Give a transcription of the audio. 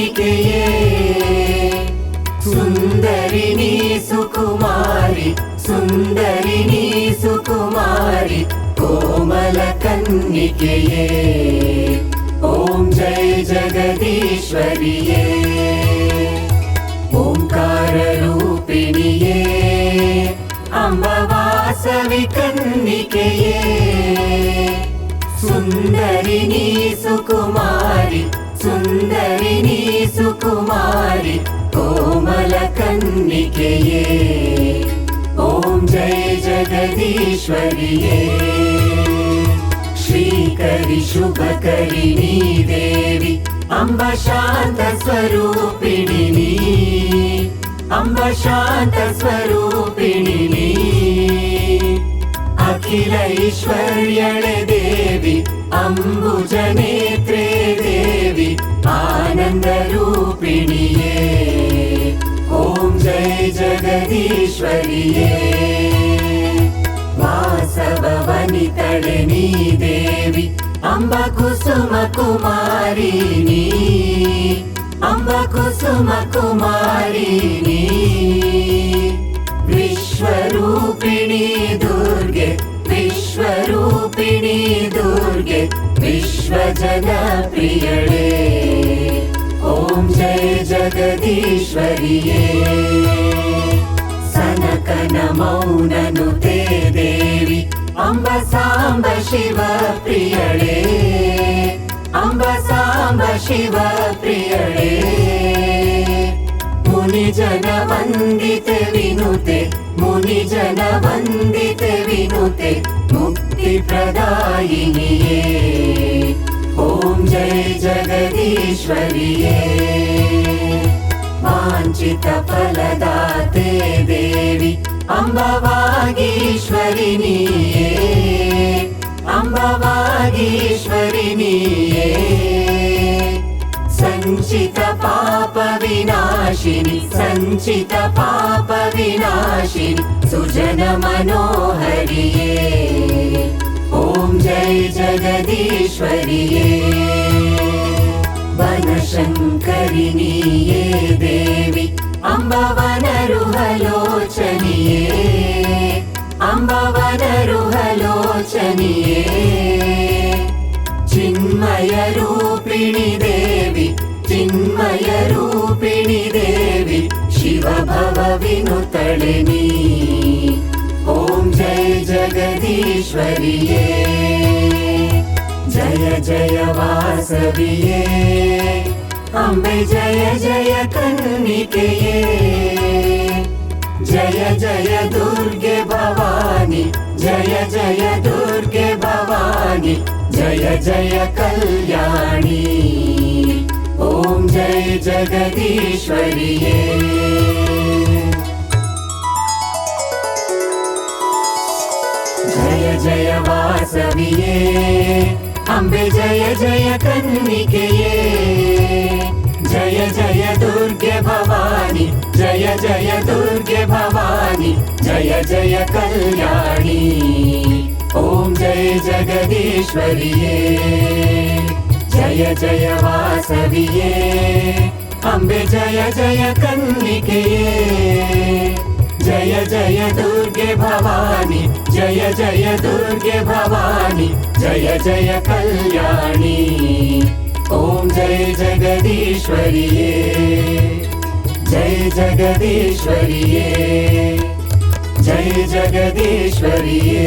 ಕನ್ನಿಕೆಯೇ ಸುಂದರಿಣಿ ಸುಕುಮಾರಿ ಸುಂದರಿಣಿ ಸುಕುಮಾರಿ ಕೋಮಲ ಕನ್ನಿಕೆಯೇ ಓಂ ಜೈ ಜಗದೀಶ್ವರಿಯೇ ಓಂಕಾರ ರೂಪಿಣಿಯೇ ಅಂಬವಾಸವಿ ಕನ್ನಿಕೆಯೇ ಸುಂದರಿಣಿ ಸುಕುಮಾರಿ ಸುಂದರಿಣಿ ಸುಕುಮಾರಿ ಕೋಮಲ ಕನ್ನಿಕೆಯೇ ಓಂ ಜೈ ಜಗದೀಶ್ವರಿಯೇ ಶ್ರೀಕರಿ ಶುಭಕರಿಣೀ ದೇವಿ ಅಂಬ ಶಾಂತ ಸ್ವರೂಪಿಣಿನಿ ಅಂಬ ಶಾಂತ ಸ್ವರೂಪಿಣಿನಿ ಅಖಿಲ ಐಶ್ವರ್ಯಳೆ ದೇವಿ ಅಂಬುಜ ನೇತ್ರೇ ದೇವಿ ಆನಂದ ರೂಪಿಣಿಯೇ ಓಂ ಜೈ ಜಗದೀಶ್ವರಿಯೇ ವಾಸವ ವನಿತಳೆ ನೀ ದೇವಿ ಅಂಬ ಕುಸುಮ ಕುಮಾರಿನಿ ಅಂಬ ಕುಸುಮ ಕುಮಾರಿನಿ ವಿಶ್ವರೂಪಿಣಿ ದುರ್ಗೆ ವಿಶ್ವರೂಪಿಣಿ ದುರ್ಗೆ ವಿಶ್ವಜನ ಪ್ರಿಯಳೇ ಓಂ ಜೈ ಜಗದೀಶ್ವರಿಯೇ ಸನಕನ ಮೌನನುತೆ ದೇವಿ ಅಂಬ ಸಾಂಬ ಶಿವ ಪ್ರಿಯಳೇ ಅಂಬ ಸಾಂಬ ಶಿವ ಪ್ರಿಯಳೇ ಮುನಿಜನ ವಂದಿತೆ ವಿನುತೆ ಮುನಿಜನ ವಂದಿತೆ ವಿನುತೆ ಮುಕ್ತಿ ಪ್ರದಾಯಿನಿಯೇ ಓಂ ಜೈ ಜಗದೀಶ್ವರಿಯೇ ವಾಂಛಿತ ಫಲದಾತೆ ದೇವಿ ಅಂಬವಾಗೀಶ್ವರಿನಿಯೇ ಅಂಬವಾಗೀಶ್ವರಿನಿಯೇ ಸಂಚಿತ ಪಾಪ ವಿನಾಶಿನಿ ಸಂಚಿತ ಪಾಪ ವಿನಾಶಿನಿ ಸುಜನ ಮನೋಹರಿಯೇ ಓಂ ಜೈ ಜಗದೀಶ್ವರಿಯೇ ವನಶಂಕರಿಣಿಯೇ ದೇವಿ ಅಂಬವನರುಹಲೋಚನಿಯೇ ಅಂಬವನರುಹಲೋಚನಿಯೇ ಚಿನ್ಮಯ ರೂಪಿಣಿ ದೇವಿ ಚಿನ್ಮಯ ರೂಪಿಣಿ ದೇವಿ ಶಿವ ಭವ ವಿನುತಳೆ ನೀ ಓಂ ಜೈ ಜಗದೀಶ್ವರಿಯೇ ಜಯ ಜಯ ವಾಸವಿಯೇ ಅಂಬೆ ಜಯ ಜಯ ಕನ್ನಿಕೆಯೇ ಜಯ ಜಯ ದುರ್ಗೆ ಭವಾನಿ ಜಯ ಜಯ ದುರ್ಗೆ ಭವಾನಿ ಜಯ ಜಯ ಕಲ್ಯಾಣಿ ಓಂ ಜೈ ಜಗದೀಶ್ವರಿಯೇ ಜಯ ಜಯ ವಾಸವಿಯೇ ಅಂಬೆ ಜಯ ಜಯ ಕನ್ನಿಕೆಯೇ ಜಯ ಜಯ ದುರ್ಗೆ ಭವಾನಿ ಜಯ ಜಯ ದುರ್ಗೆ ಭವಾನಿ ಜಯ ಜಯ ಕಲ್ಯಾಣಿ ಓಂ ಜೈ ಜಗದೀಶ್ವರಿಯೇ ಜಯ ಜಯ ವಾಸವಿಯೇ ಅಂಬೆ ಜಯ ಜಯ ಕನ್ನಿಕೆಯೇ ಜಯ ಜಯ ದುರ್ಗೆ ಭವಾನಿ ಜಯ ಜಯ ದುರ್ಗೆ ಭವಾನಿ ಜಯ ಜಯ ಕಲ್ಯಾಣಿ ಓಂ ಜೈ ಜಗದೀಶ್ವರಿಯೇ ಜೈ ಜಗದೀಶ್ವರಿಯೇ ಜೈ ಜಗದೀಶ್ವರಿಯೇ